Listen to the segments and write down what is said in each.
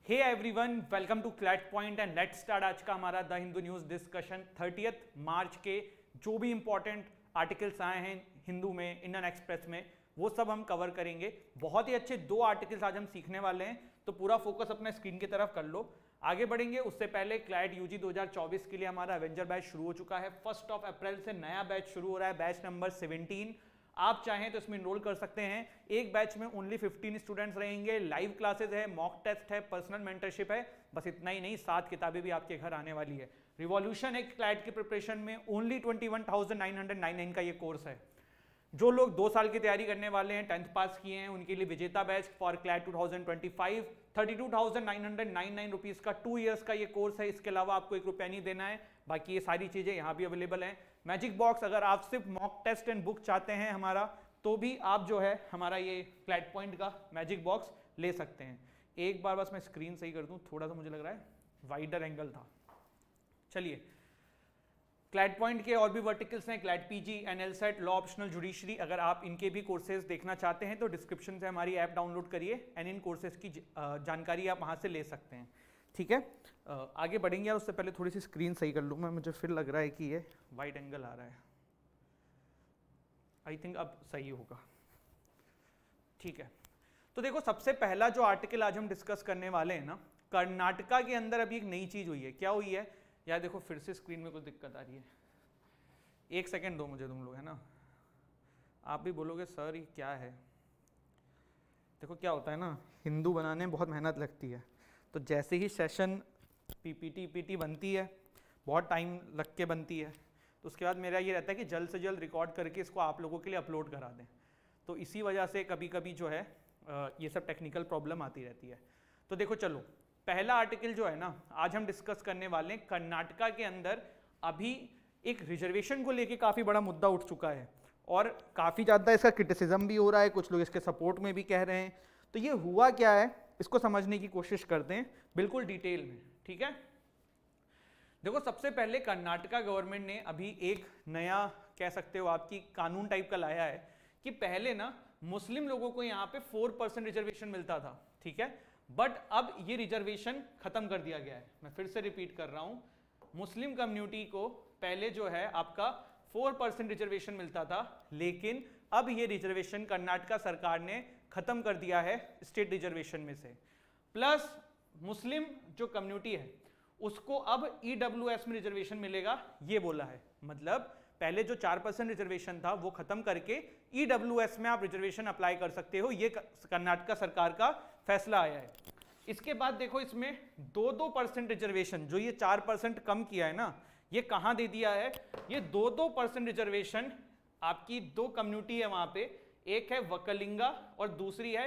Hey everyone, welcome to CLAT point and let's start आज का हमारा the Hindu news discussion. 30 March के जो भी इंपॉर्टेंट आर्टिकल्स आए हैं हिंदू में, इंडियन एक्सप्रेस में, वो सब हम कवर करेंगे। बहुत ही अच्छे 2 आर्टिकल्स आज हम सीखने वाले हैं, तो पूरा फोकस अपने स्क्रीन की तरफ कर लो। आगे बढ़ेंगे उससे पहले क्लैट यूजी 2024 के लिए हमारा एवेंजर बैच शुरू हो चुका है। 1 अप्रैल से नया बैच शुरू हो रहा है, बैच नंबर 17। आप चाहें तो इसमें इनरोल कर सकते हैं। एक बैच में ओनली 15 स्टूडेंट्स रहेंगे। लाइव क्लासेस है, मॉक टेस्ट है, पर्सनल मेंटरशिप है। बस इतना ही नहीं, 7 किताबें भी आपके घर आने वाली है। रिवॉल्यूशन है क्लैट की प्रिपरेशन में, ओनली 21,999 का ये कोर्स है। जो लोग 2 साल की तैयारी करने वाले हैं, 10th पास किए हैं, उनके लिए विजेता बैच फॉर क्लैट 2025 32,999 रुपीज का 2 इयर्स का ये कोर्स है। इसके अलावा आपको 1 रुपया नहीं देना है। बाकी ये सारी चीजें यहाँ भी अवेलेबल हैं। मैजिक बॉक्स, अगर आप सिर्फ मॉक टेस्ट एंड बुक चाहते हैं हमारा, तो भी आप जो है हमारा ये क्लैट पॉइंट का मैजिक बॉक्स ले सकते हैं। एक बार बस मैं स्क्रीन सही कर दूं, थोड़ा सा मुझे लग रहा है वाइडर एंगल था। चलिए, क्लैट पॉइंट के और भी वर्टिकल्स हैं, CLAT PG, NLSAT, law optional, judiciary. अगर आप इनके भी कोर्सेज देखना चाहते हैं तो डिस्क्रिप्शन से हमारी ऐप डाउनलोड करिए एंड इन कोर्सेज की जानकारी आप वहां से ले सकते हैं। ठीक है, आगे बढ़ेंगे। और उससे पहले थोड़ी सी स्क्रीन सही कर लूँ मैं, मुझे फिर लग रहा है कि ये वाइड एंगल आ रहा है। आई थिंक अब सही होगा। ठीक है, तो देखो, सबसे पहला जो आर्टिकल आज हम डिस्कस करने वाले हैं ना, कर्नाटका के अंदर अभी एक नई चीज हुई है। क्या हुई है यार? देखो, फिर से स्क्रीन में कुछ दिक्कत आ रही है। 1 सेकेंड दो मुझे, तुम लोग, है ना। आप भी बोलोगे सर ये क्या है। देखो क्या होता है ना, हिंदू बनाने में बहुत मेहनत लगती है। तो जैसे ही सेशन पीपीटी बनती है, बहुत टाइम लग के बनती है, तो उसके बाद मेरा ये रहता है कि जल्द से जल्द रिकॉर्ड करके इसको आप लोगों के लिए अपलोड करा दें। तो इसी वजह से कभी कभी जो है ये सब टेक्निकल प्रॉब्लम आती रहती है। तो देखो, चलो, पहला आर्टिकल जो है ना आज हम डिस्कस करने वाले हैं, कर्नाटका के अंदर अभी एक रिजर्वेशन को लेके काफ़ी बड़ा मुद्दा उठ चुका है और काफ़ी ज़्यादा इसका क्रिटिसिज्म भी हो रहा है। कुछ लोग इसके सपोर्ट में भी कह रहे हैं। तो ये हुआ क्या है, इसको समझने की कोशिश करते हैं बिल्कुल डिटेल में। ठीक है, देखो, सबसे पहले कर्नाटका गवर्नमेंट ने अभी एक नया, कह सकते हो आपकी, कानून टाइप का लाया है कि पहले ना मुस्लिम लोगों को यहाँ पे 4% रिजर्वेशन मिलता था। ठीक है, बट अब ये रिजर्वेशन खत्म कर दिया गया है। मैं फिर से रिपीट कर रहा हूं, मुस्लिम कम्युनिटी को पहले जो है आपका 4% रिजर्वेशन मिलता था, लेकिन अब ये रिजर्वेशन कर्नाटका सरकार ने खत्म कर दिया है स्टेट रिजर्वेशन में से। प्लस मुस्लिम जो कम्युनिटी है उसको अब ईडब्ल्यूएस में रिजर्वेशन मिलेगा, ये बोला है। मतलब पहले जो 4% रिजर्वेशन था वो खत्म करके ईडब्ल्यूएस में आप रिजर्वेशन अप्लाई कर सकते हो। ये कर्नाटका सरकार का फैसला आया है। इसके बाद देखो, इसमें 2% रिजर्वेशन, जो ये 4% कम किया है ना, ये कहां दे दिया है? ये 2% रिजर्वेशन आपकी 2 कम्युनिटी है वहां पे, एक है वकलिंगा और दूसरी है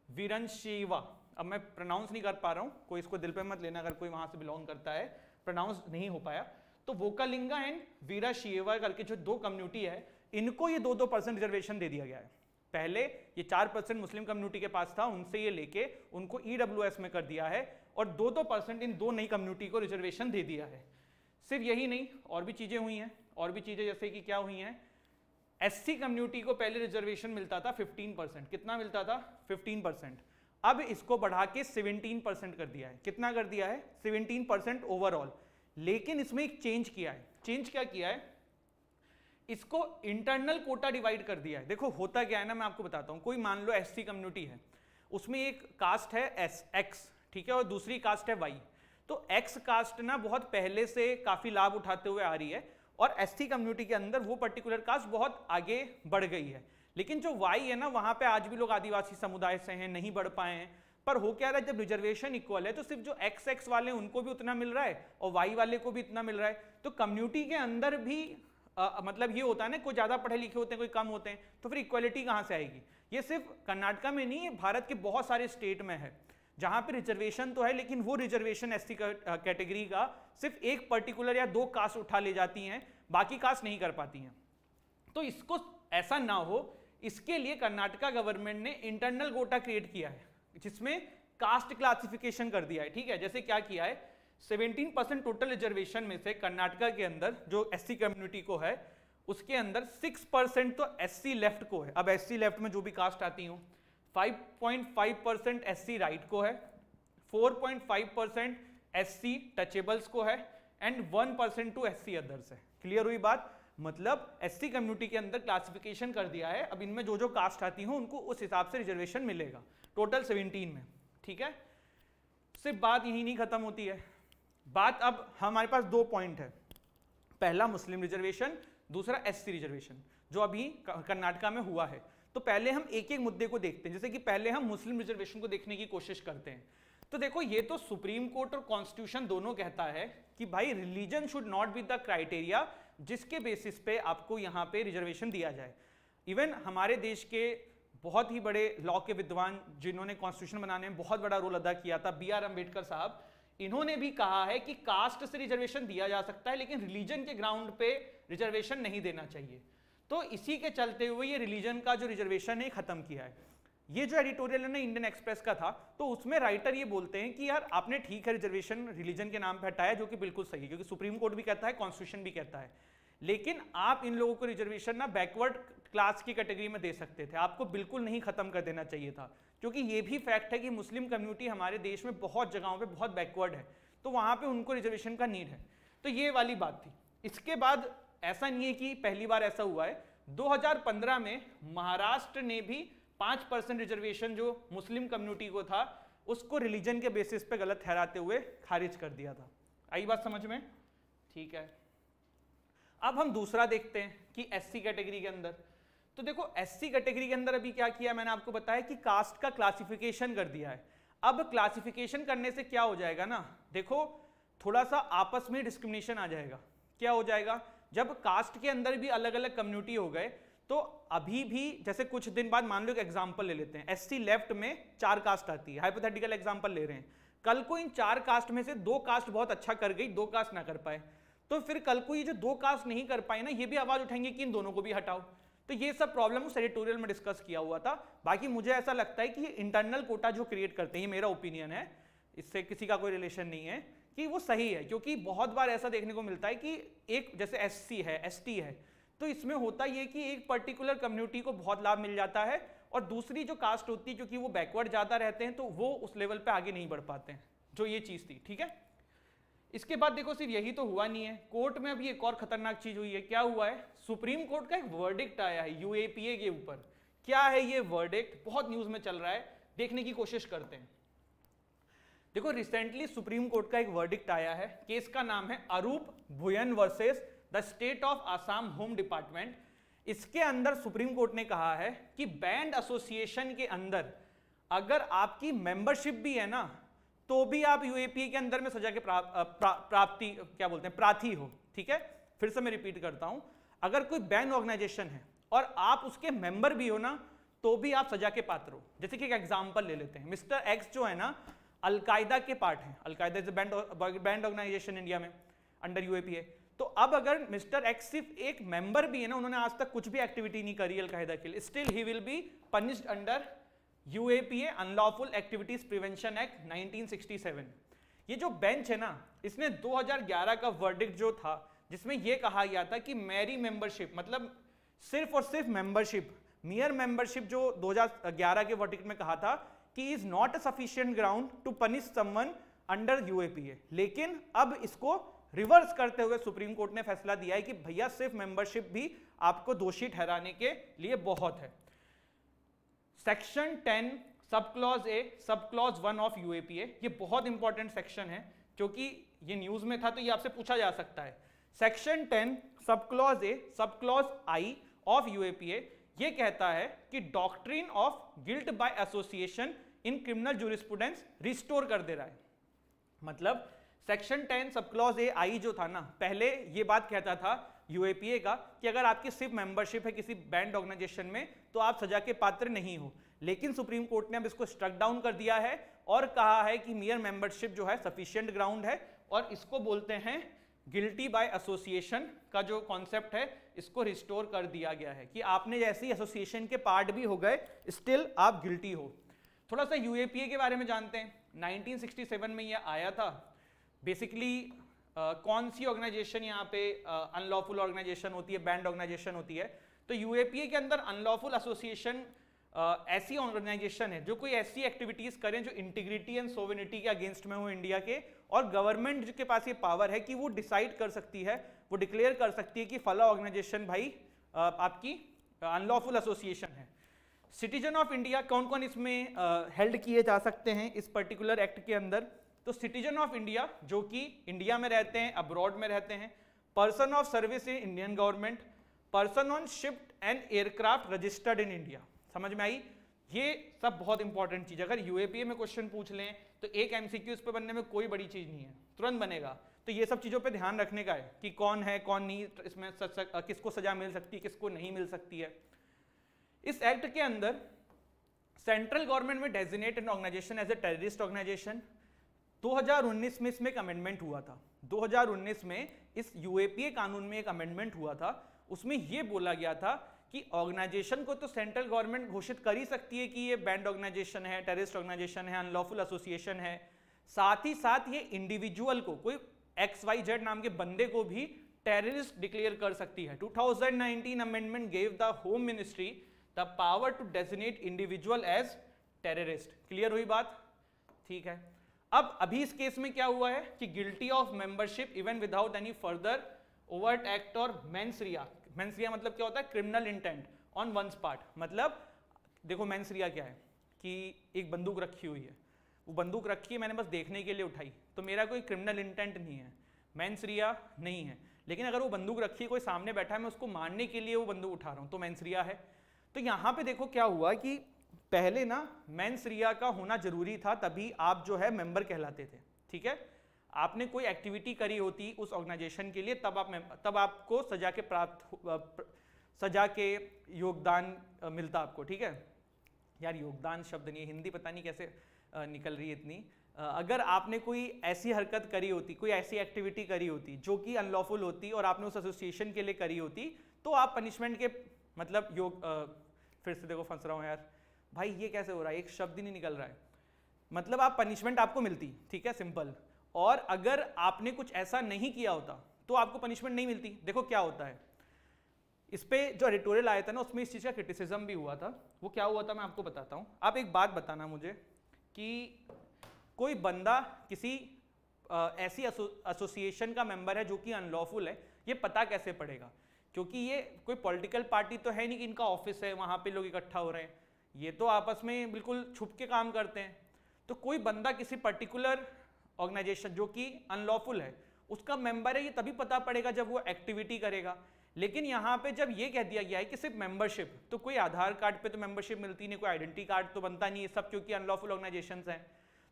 वीरनशिवा। अब मैं प्रोनाउंस नहीं कर पा रहा हूं, कोई इसको दिल पे मत लेना अगर कोई वहां से बिलोंग करता है, प्रोनाउंस नहीं हो पाया। तो वोकालिंगा एंड वीराशिवा करके जो 2 कम्युनिटी है, इनको ये 2% रिजर्वेशन दे दिया गया है। पहले ये 4% मुस्लिम कम्युनिटी के पास था, उनसे ये लेके उनको ईडब्ल्यूएस में कर दिया है और 2% इन 2 नई कम्युनिटी को रिजर्वेशन दे दिया है। सिर्फ यही नहीं, और भी चीजें हुई हैं। और भी चीजें जैसे कि क्या हुई हैं, एससी कम्युनिटी को पहले रिजर्वेशन मिलता था 15%। कितना मिलता था? 15%। अब इसको बढ़ा के 17% कर दिया है। कितना कर दिया है? 17% ओवरऑल। लेकिन इसमें एक चेंज किया है। चेंज क्या किया है? इसको इंटरनल कोटा डिवाइड कर दिया है। देखो होता क्या है ना, मैं आपको बताता हूं। कोई मान लो एससी कम्युनिटी है, उसमें एक कास्ट है एक्स, ठीक है, और दूसरी कास्ट है वाई। तो एक्स कास्ट ना बहुत पहले से काफी लाभ उठाते हुए आ रही है और एससी कम्युनिटी के अंदर वो पर्टिकुलर कास्ट बहुत आगे बढ़ गई है। लेकिन जो वाई है ना, वहां पे आज भी लोग आदिवासी समुदाय से हैं, नहीं बढ़ पाए हैं। पर हो क्या रहा है, जब रिजर्वेशन इक्वल है तो सिर्फ जो एक्स वाले उनको भी उतना मिल रहा है और वाई वाले को भी इतना मिल रहा है। तो कम्युनिटी के अंदर भी मतलब ये होता है ना, कोई ज्यादा पढ़े लिखे होते हैं, कोई कम होते हैं, तो फिर इक्वालिटी कहां से आएगी? ये सिर्फ कर्नाटका में नहीं, भारत के बहुत सारे स्टेट में है जहां पे रिजर्वेशन तो है, लेकिन वो रिजर्वेशन एससी कैटेगरी का सिर्फ एक पर्टिकुलर या 2 कास्ट उठा ले जाती हैं, बाकी कास्ट नहीं कर पाती हैं। तो इसको ऐसा ना हो, इसके लिए कर्नाटका गवर्नमेंट ने इंटरनल कोटा क्रिएट किया है, जिसमें कास्ट क्लासिफिकेशन कर दिया है। ठीक है, जैसे क्या किया है, 17% टोटल रिजर्वेशन में से कर्नाटका के अंदर जो एससी कम्युनिटी को है, उसके अंदर 6% तो एससी लेफ्ट को है। अब एससी लेफ्ट में जो भी कास्ट आती हूं, 5.5% एससी राइट को है, 4.5% SC टचेबल्स को है एंड 1% टू SC अदर्स है। क्लियर हुई बात? मतलब SC कम्युनिटी के अंदर क्लासिफिकेशन कर दिया है, अब इनमें जो जो कास्ट आती हो उनको उस हिसाब से रिजर्वेशन मिलेगा, टोटल 17 में। ठीक है, सिर्फ बात यही नहीं खत्म होती है, बात अब हमारे पास 2 पॉइंट है, पहला मुस्लिम रिजर्वेशन, दूसरा SC रिजर्वेशन जो अभी कर्नाटका में हुआ है। तो पहले हम एक एक मुद्दे को देखते हैं, जैसे कि पहले हम मुस्लिम रिजर्वेशन को देखने की कोशिश करते हैं। तो देखो, ये तो सुप्रीम कोर्ट और कॉन्स्टिट्यूशन दोनों कहता है कि भाई religion should not be the criteria जिसके बेसिस पे आपको यहाँ पे रिजर्वेशन दिया जाए। इवन हमारे देश के बहुत ही बड़े लॉ के विद्वान जिन्होंने कॉन्स्टिट्यूशन बनाने में बहुत बड़ा रोल अदा किया था, BR अम्बेडकर साहब, इन्होंने भी कहा है कि कास्ट से रिजर्वेशन दिया जा सकता है लेकिन रिलीजन के ग्राउंड पे रिजर्वेशन नहीं देना चाहिए। तो इसी के चलते हुए ये रिलीजन का जो रिजर्वेशन है खत्म किया है। ये जो एडिटोरियल है ना इंडियन एक्सप्रेस का था, तो उसमें राइटर ये बोलते हैं कि यार आपने ठीक है रिजर्वेशन रिलीजन के नाम पे हटाया, जो कि बिल्कुल सही है क्योंकि सुप्रीम कोर्ट भी कहता है, कॉन्स्टिट्यूशन भी कहता है, लेकिन आप इन लोगों को रिजर्वेशन ना बैकवर्ड क्लास की कैटेगरी में दे सकते थे, आपको बिल्कुल नहीं खत्म कर देना चाहिए था, क्योंकि ये भी फैक्ट है कि मुस्लिम कम्युनिटी हमारे देश में बहुत जगहों पे बहुत बैकवर्ड है, तो वहाँ पे उनको रिजर्वेशन का नीड है। तो ये वाली बात थी। इसके बाद ऐसा नहीं है कि पहली बार ऐसा हुआ है, 2015 में महाराष्ट्र ने भी 5% रिजर्वेशन जो मुस्लिम कम्युनिटी को था उसको रिलीजन के बेसिस पे गलत ठहराते हुए खारिज कर दिया था। आई बात समझ में? ठीक है, अब हम दूसरा देखते हैं कि SC कैटेगरी के अंदर। तो देखो SC कैटेगरी के अंदर अभी क्या किया, मैंने आपको बताया कि कास्ट का क्लासिफिकेशन कर दिया है। अब क्लासिफिकेशन करने से क्या हो जाएगा ना, देखो थोड़ा सा आपस में डिस्क्रिमिनेशन आ जाएगा। क्या हो जाएगा, जब कास्ट के अंदर भी अलग अलग कम्युनिटी हो गए, तो अभी भी जैसे कुछ दिन बाद मान लो एक एग्जांपल ले लेते हैं, SC लेफ्ट में 4 कास्ट आती है, हाइपोथेटिकल एग्जांपल ले रहे हैं, कल को इन 4 कास्ट में से 2 कास्ट बहुत अच्छा कर गई, 2 कास्ट ना कर पाए, तो फिर कल को ये जो 2 कास्ट नहीं कर पाए ना, ये भी आवाज उठाएंगे कि इन दोनों को भी हटाओ। तो ये सब प्रॉब्लम उस एडिटोरियल में डिस्कस किया हुआ था। बाकी मुझे ऐसा लगता है कि ये इंटरनल कोटा जो क्रिएट करते हैं, ये मेरा ओपिनियन है, इससे किसी का कोई रिलेशन नहीं है, कि वो सही है, क्योंकि बहुत बार ऐसा देखने को मिलता है कि एक जैसे SC है, ST है, तो इसमें होता ये कि एक पर्टिकुलर कम्युनिटी को बहुत लाभ मिल जाता है और दूसरी जो कास्ट होती है क्योंकि वो बैकवर्ड ज़्यादा रहते हैं तो वो उस लेवल पे आगे नहीं बढ़ पाते हैं, जो ये चीज़ थी। ठीक है, इसके बाद देखो सिर्फ यही तो हुआ नहीं है, कोर्ट में अभी एक और खतरनाक चीज़ हुई है। क्या हुआ है, सुप्रीम कोर्ट का एक वर्डिक्ट आया है UAPA के ऊपर। क्या है ये वर्डिक्ट, बहुत न्यूज़ में चल रहा है, देखने की कोशिश करते हैं। देखो रिसेंटली सुप्रीम कोर्ट का एक वर्डिक्ट आया है, केस का नाम है Arup Bhuyan versus the state of Assam home department. इसके अंदर सुप्रीम कोर्ट ने कहा है कि बैंड एसोसिएशन के अंदर अगर आपकी मेंबरशिप भी है ना, तो भी आप UAPA के अंदर में सजा के प्राप्ति क्या बोलते हैं, प्रार्थी हो। ठीक है, फिर से मैं रिपीट करता हूं, अगर कोई बैंड ऑर्गेनाइजेशन है और आप उसके मेंबर भी हो ना, तो भी आप सजा के पात्र हो। जैसे कि एक एग्जांपल ले लेते हैं, मिस्टर एक्स जो है ना अलकायदा के पार्ट है, al Qaeda is banned organisation India में अंडर UAPA। तो अब अगर मिस्टर एक्स सिर्फ एक मेंबर भी है ना, उन्होंने आज तक कुछ भी एक्टिविटी नहीं करी अलकायदा के लिए, still he will be punished under UAPA unlawful activities prevention act 1967। ये जो बेंच है ना, इसने 2011 का वर्डिक्ट जो था जिसमें यह कहा गया था कि मेरी मेंबरशिप, मतलब सिर्फ और सिर्फ मेंबरशिप, मियर मेंबरशिप, जो 2011 के वर्डिक्ट में कहा था कि is not a sufficient ground to punish someone under UAPA। लेकिन अब इसको रिवर्स करते हुए सुप्रीम कोर्ट ने फैसला दिया है कि भैया सिर्फ मेंबरशिप भी आपको दोषी ठहराने के लिए बहुत है। Section 10 sub clause A sub clause 1 of UAPA, ये बहुत इंपॉर्टेंट सेक्शन है क्योंकि ये न्यूज में था तो ये आपसे पूछा जा सकता है। Section 10 sub clause A sub clause I of UAPA ये कहता है कि doctrine of guilt by association in criminal jurisprudence restore कर दे रहा है। मतलब section 10 sub clause A I जो था ना, पहले ये बात कहता था UAPA का कि अगर आपकी सिर्फ मेंबरशिप है किसी बैंड ऑर्गेनाइजेशन में तो आप सजा के पात्र नहीं हो, लेकिन सुप्रीम कोर्ट ने अब इसको स्ट्रक डाउन कर दिया है और कहा है कि मियर मेंबरशिप जो है सफिशिएंट ग्राउंड है, और इसको बोलते हैं गिल्टी बाय एसोसिएशन का जो कॉन्सेप्ट है, इसको रिस्टोर कर दिया गया है कि आपने जैसे एसोसिएशन के पार्ट भी हो गए, स्टिल आप गिल्टी हो। थोड़ा सा UAPA के बारे में जानते हैं। 1967 में यह आया था। बेसिकली कौन सी ऑर्गेनाइजेशन यहाँ पे अनलॉफुल ऑर्गेनाइजेशन होती है, बैंड ऑर्गेनाइजेशन होती है, तो UAPA के अंदर अनलॉफुल एसोसिएशन ऐसी ऑर्गेनाइजेशन है जो कोई ऐसी एक्टिविटीज करें जो इंटीग्रिटी एंड सोवेनिटी के अगेंस्ट में हो इंडिया के, और गवर्नमेंट के पास ये पावर है कि वो डिसाइड कर सकती है, वो डिक्लेयर कर सकती है कि फला ऑर्गेनाइजेशन भाई आपकी अनलॉफुल एसोसिएशन है। सिटीजन ऑफ इंडिया कौन कौन इसमें हेल्ड किए जा सकते हैं इस पर्टिकुलर एक्ट के अंदर? तो सिटीजन ऑफ इंडिया जो कि इंडिया में रहते हैं, अब्रॉड में रहते हैं, person of service in Indian government, person on ship and aircraft registered in India. समझ में आई? ये सब बहुत इंपॉर्टेंट चीज, अगर यूएपीए में क्वेश्चन पूछ लें तो एक एमसीक्यू इस पे बनने में कोई बड़ी चीज नहीं है, तुरंत बनेगा। तो ये सब चीजों पे ध्यान रखने का है कि कौन है कौन नहीं, इसमें किसको सजा मिल सकती है किसको नहीं मिल सकती है। इस एक्ट के अंदर सेंट्रल गवर्नमेंट में designate an organisation as a terrorist organisation. 2019 में इसमें एक अमेंडमेंट हुआ था। 2019 में इस यूएपीए कानून में एक अमेंडमेंट हुआ था, उसमें यह बोला गया था कि ऑर्गेनाइजेशन को तो सेंट्रल गवर्नमेंट घोषित कर ही सकती है कि ये बैंड ऑर्गेनाइजेशन है, टेररिस्ट ऑर्गेनाइजेशन है, अनलॉफुल एसोसिएशन है, साथ ही साथ ये इंडिविजुअल को, कोई XYZ नाम के बंदे को भी टेररिस्ट डिक्लेयर कर सकती है। 2019 amendment give the home ministry the power to designate individual as terrorist. Clear हुई बात? ठीक है। अब अभी इस केस में क्या हुआ है कि guilty of membership even without any further overt act और मेंस रिया। मेंस रिया मतलब क्या होता है? Criminal intent on one's part. मतलब देखो मेंस रिया क्या है कि एक बंदूक रखी हुई है, वो बंदूक रखी है मैंने बस देखने के लिए उठाई, तो मेरा कोई क्रिमिनल इंटेंट नहीं है, मेंस रिया नहीं है। लेकिन अगर वो बंदूक रखी है, कोई सामने बैठा है, मैं उसको मारने के लिए वो बंदूक उठा रहा हूं, तो मेंस रिया है। तो यहां पे देखो क्या हुआ कि पहले ना मेंस रिया का होना जरूरी था, तभी आप जो है मेंबर कहलाते थे। ठीक है, आपने कोई एक्टिविटी करी होती उस ऑर्गेनाइजेशन के लिए, तब आपको सजा के योगदान मिलता आपको। ठीक है यार, योगदान शब्द नहीं, हिंदी पता नहीं कैसे निकल रही है इतनी। अगर आपने कोई ऐसी हरकत करी होती, कोई ऐसी एक्टिविटी करी होती जो कि अनलॉफुल होती और आपने उस एसोसिएशन के लिए करी होती, तो आप पनिशमेंट के मतलब फिर से देखो फंस रहा हूँ यार भाई, ये कैसे हो रहा है, एक शब्द ही नहीं निकल रहा है। मतलब आप पनिशमेंट आपको मिलती, ठीक है सिंपल, और अगर आपने कुछ ऐसा नहीं किया होता तो आपको पनिशमेंट नहीं मिलती। देखो क्या होता है, इस पे जो एडिटोरियल आया था ना, उसमें इस चीज का क्रिटिसिज्म भी हुआ था। वो क्या हुआ था मैं आपको बताता हूँ। आप एक बात बताना मुझे कि कोई बंदा किसी ऐसी एसोसिएशन का मेंबर है जो कि अनलॉफुल है, ये पता कैसे पड़ेगा? क्योंकि ये कोई पॉलिटिकल पार्टी तो है नहीं कि इनका ऑफिस है वहां पे लोग इकट्ठा हो रहे हैं, ये तो आपस में बिल्कुल छुप के काम करते हैं। तो कोई बंदा किसी पर्टिकुलर ऑर्गेनाइजेशन जो कि अनलॉफुल है उसका मेंबर है, ये तभी पता पड़ेगा जब वो एक्टिविटी करेगा। लेकिन यहाँ पे जब ये कह दिया गया है कि सिर्फ मेंबरशिप, तो कोई आधार कार्ड पे तो मेंबरशिप मिलती नहीं, कोई आइडेंटिटी कार्ड तो बनता नहीं है, सब क्योंकि अनलॉफुल ऑर्गेनाइजेशंस हैं।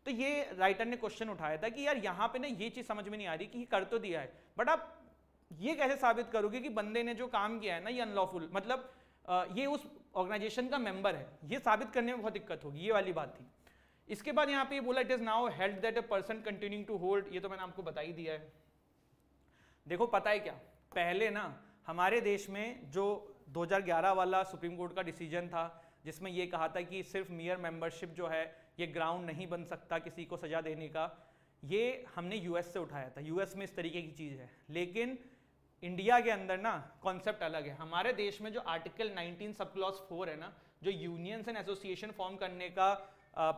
तो ये राइटर ने क्वेश्चन उठाया था कि यार यहाँ पे ना ये चीज समझ में नहीं आ रही कि कर तो दिया है, बट आप ये कैसे साबित करोगे कि बंदे ने जो काम किया है ना ये अनलॉफुल, मतलब ये उस ऑर्गेनाइजेशन का मेंबर है, ये साबित करने में बहुत दिक्कत होगी, ये वाली बात थी। इसके बाद यहाँ पे बोला it is now held that a person continuing to hold, ये तो मैंने आपको बता ही दिया है। देखो पता है क्या, पहले ना हमारे देश में जो 2011 वाला सुप्रीम कोर्ट का डिसीजन था जिसमें ये कहा था कि सिर्फ मियर मेंबरशिप जो है ये ग्राउंड नहीं बन सकता किसी को सजा देने का, ये हमने यूएस से उठाया था। यूएस में इस तरीके की चीज है, लेकिन इंडिया के अंदर ना कॉन्सेप्ट अलग है। हमारे देश में जो आर्टिकल 19 सब क्लॉज 4 है ना, जो यूनियंस एंड एसोसिएशन फॉर्म करने का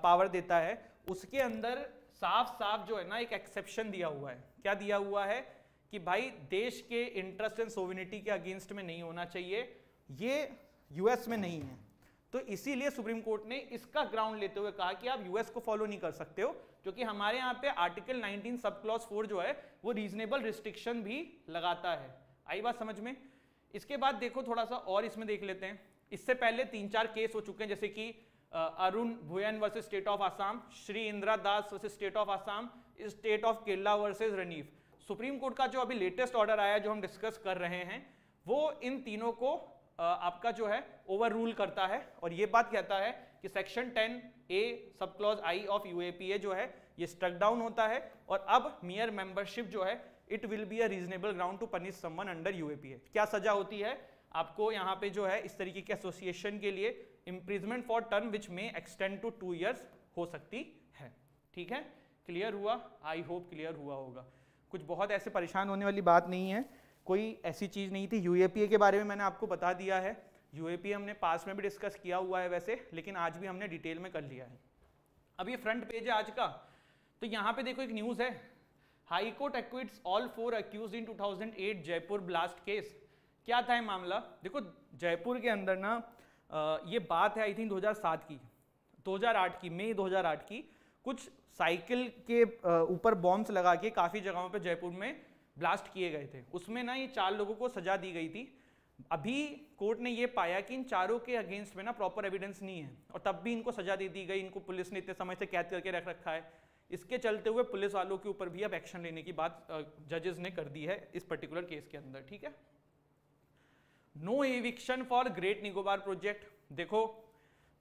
पावर देता है, उसके अंदर साफ साफ जो है ना एक एक्सेप्शन दिया हुआ है। क्या दिया हुआ है कि भाई देश के इंटरेस्ट एंड सोविनिटी के अगेंस्ट में नहीं होना चाहिए, ये यूएस में नहीं है। तो इसीलिए सुप्रीम कोर्ट ने इसका ग्राउंड लेते हुए कहा कि आप यूएस को फॉलो नहीं कर सकते हो, क्योंकि हमारे यहाँ पे आर्टिकल 19 सब क्लॉज 4 जो है वो रीजनेबल रिस्ट्रिक्शन भी लगाता है। आई बात समझ में? इसके बाद देखो थोड़ा सा और इसमें देख लेते हैं। इससे पहले 3-4 केस हो चुके हैं, जैसे कि Arun Bhuyan versus state of Assam, Shri Indira Das versus state of Assam, state of Kerala versus Raneef. Supreme Court का जो अभी लेटेस्ट ऑर्डर आया जो हम डिस्कस कर रहे हैं, वो इन तीनों को आपका जो है ओवर रूल करता है, और ये बात कहता है कि सेक्शन 10A सब क्लॉज I ऑफ यूएपीए जो है ये स्ट्रक डाउन होता है, और अब मियर मेंबरशिप जो है it will be a reasonable ground to punish someone under UAPA. क्या सजा होती है आपको यहाँ पे जो है इस तरीके के एसोसिएशन के लिए? इम्प्रिजमेंट फॉर टर्म विच में एक्सटेंड टू 2 years हो सकती है। ठीक है, क्लियर हुआ? आई होप क्लियर हुआ होगा। कुछ बहुत ऐसे परेशान होने वाली बात नहीं है, कोई ऐसी चीज नहीं थी। यूएपीए के बारे में मैंने आपको बता दिया है। यूएपी हमने पास में भी डिस्कस किया हुआ है वैसे, लेकिन आज भी हमने डिटेल में कर लिया है। अब ये फ्रंट पेज है आज का, तो यहाँ पे देखो एक न्यूज़ है, हाई कोर्ट एक्विट्स ऑल 4 अक्यूज्ड इन 2008 जयपुर ब्लास्ट केस। क्या था ये मामला? देखो जयपुर के अंदर ना ये बात है आई थिंक 2007 की, 2008 की, मई 2008 की, कुछ साइकिल के ऊपर बॉम्ब्स लगा के काफ़ी जगहों पे जयपुर में ब्लास्ट किए गए थे। उसमें ना ये 4 लोगों को सजा दी गई थी। अभी कोर्ट ने ये पाया कि इन चारों के अगेंस्ट में ना प्रॉपर एविडेंस नहीं है, और तब भी इनको सजा दे दी गई। इनको पुलिस ने इतने समय से कैद करके रख रखा है। इसके चलते हुए पुलिस वालों के ऊपर भी अब एक्शन लेने की बात जजेस ने कर दी है इस पर्टिकुलर केस के अंदर, ठीक है। No eviction for Great Nicobar project. देखो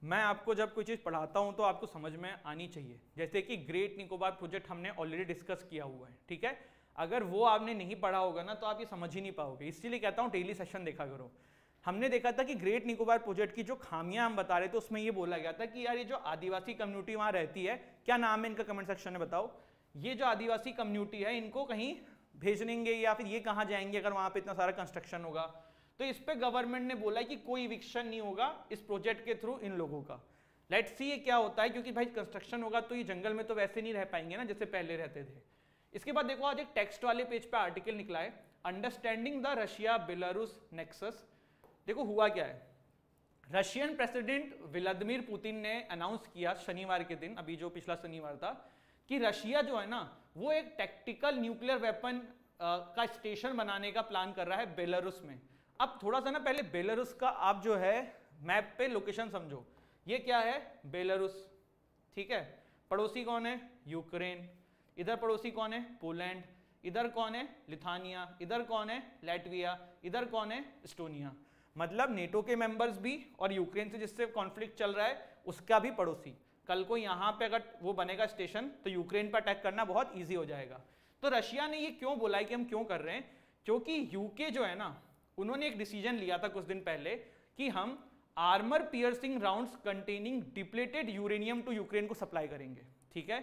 मैं आपको जब कोई चीज़ पढ़ाता हूं तो आपको समझ में आनी चाहिए। जैसे कि ग्रेट निकोबार प्रोजेक्ट हमने ऑलरेडी डिस्कस किया हुआ है, ठीक है। अगर वो आपने नहीं पढ़ा होगा ना तो आप ये समझ ही नहीं पाओगे। इसीलिए कहता हूँ डेली सेशन देखा करो। हमने देखा था कि ग्रेट निकोबार प्रोजेक्ट की जो खामियां हम बता रहे थे उसमें ये बोला गया था कि यार ये जो आदिवासी कम्युनिटी वहाँ रहती है, क्या नाम है इनका कमेंट सेक्शन में बताओ, ये जो आदिवासी कम्युनिटी है इनको कहीं भेज देंगे या फिर ये कहाँ जाएंगे अगर वहाँ पे इतना सारा कंस्ट्रक्शन होगा। तो इस पे गवर्नमेंट ने बोला कि कोई इविक्शन नहीं होगा इस प्रोजेक्ट के थ्रू इन लोगों का। लेट्स सी ये क्या होता है, क्योंकि भाई कंस्ट्रक्शन होगा तो ये जंगल में तो वैसे नहीं रह पाएंगे ना जैसे पहले रहते थे। इसके बाद देखो आज एक टेक्स्ट वाले पेज पे आर्टिकल निकला है, understanding the Russia Belarus nexus. देखो हुआ क्या है, रशियन प्रेसिडेंट व्लादिमीर पुतिन ने अनाउंस किया शनिवार के दिन, अभी जो पिछला शनिवार था, कि रशिया जो है ना वो एक टैक्टिकल न्यूक्लियर वेपन का स्टेशन बनाने का प्लान कर रहा है बेलारूस में। अब थोड़ा सा ना पहले बेलारूस का आप जो है मैप पे लोकेशन समझो। ये क्या है? बेलारूस, ठीक है। पड़ोसी कौन है? यूक्रेन। इधर पड़ोसी कौन है? पोलैंड। इधर कौन है? लिथानिया। इधर कौन है? लैटविया। इधर कौन है? एस्टोनिया। मतलब नेटो के मेंबर्स भी और यूक्रेन से जिससे कॉन्फ्लिक्ट चल रहा है उसका भी पड़ोसी। कल को यहाँ पे अगर वो बनेगा स्टेशन तो यूक्रेन पर अटैक करना बहुत ईजी हो जाएगा। तो रशिया ने ये क्यों बोला है कि हम क्यों कर रहे हैं? क्योंकि यूके जो है ना उन्होंने एक डिसीजन लिया था कुछ दिन पहले कि हम armour piercing rounds containing depleted uranium two Ukraine को सप्लाई करेंगे, ठीक है।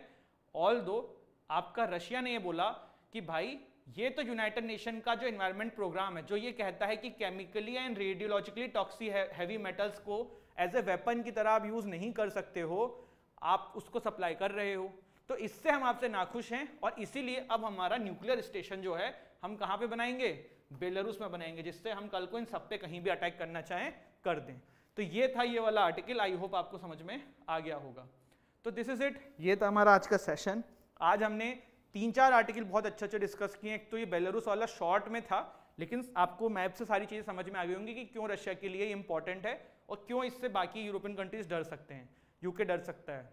ऑल्दो आपका रशिया ने ये बोला कि भाई ये तो यूनाइटेड नेशन का जो एनवायरनमेंट प्रोग्राम है जो ये कहता है कि chemically and radiologically toxic heavy metals को एज ए वेपन की तरह आप यूज नहीं कर सकते हो, आप उसको सप्लाई कर रहे हो। तो इससे हम आपसे नाखुश हैं और इसीलिए अब हमारा न्यूक्लियर स्टेशन जो है हम कहाँ पे बनाएंगे? बेलारूस में बनाएंगे, जिससे हम कल को इन सब पे कहीं भी अटैक करना चाहें कर दें। तो ये था ये वाला आर्टिकल, आई होप आपको समझ में आ गया होगा। तो दिस इज इट, ये था हमारा आज का सेशन। आज हमने 3-4 आर्टिकल बहुत अच्छे डिस्कस किए। एक तो ये बेलारूस वाला शॉर्ट में था, लेकिन आपको मैप से सारी चीज़ें समझ में आ गई होंगी कि क्यों रशिया के लिए इंपॉर्टेंट है और क्यों इससे बाकी यूरोपियन कंट्रीज डर सकते हैं। यूके डर सकता है,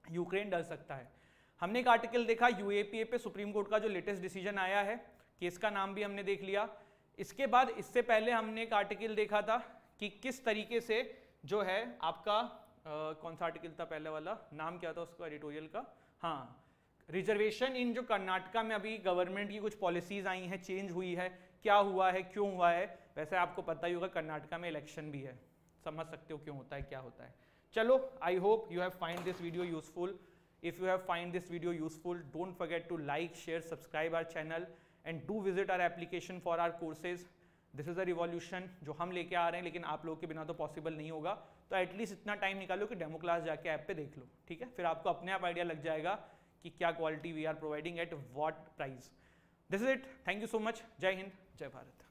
यूक्रेन डर सकता है। हमने एक आर्टिकल देखा यूएपीए पे सुप्रीम कोर्ट का जो लेटेस्ट डिसीजन आया है, केस का नाम भी हमने देख लिया। इसके बाद इससे पहले हमने एक आर्टिकल देखा था कि किस तरीके से जो है आपका कौन सा आर्टिकल था पहले वाला, नाम क्या था उसका एडिटोरियल का, हाँ, रिजर्वेशन इन जो कर्नाटका में अभी गवर्नमेंट की कुछ पॉलिसीज आई हैं, चेंज हुई है, क्या हुआ है, क्यों हुआ है। वैसे आपको पता ही होगा कर्नाटका में इलेक्शन भी है, समझ सकते हो क्यों होता है, क्या होता है। चलो, I hope you have find this video useful. If you have find this video useful, don't forget to like, share, subscribe our channel and do visit our application for our courses. This is a revolution जो हम लेके आ रहे हैं, लेकिन आप लोगों के बिना तो पॉसिबल नहीं होगा। तो एटलीस्ट इतना टाइम निकालो कि डेमो क्लास जाके ऐप पे देख लो, ठीक है। फिर आपको अपने आप आइडिया लग जाएगा कि क्या quality we are providing at what price. This is it, thank you so much, जय हिंद, जय भारत।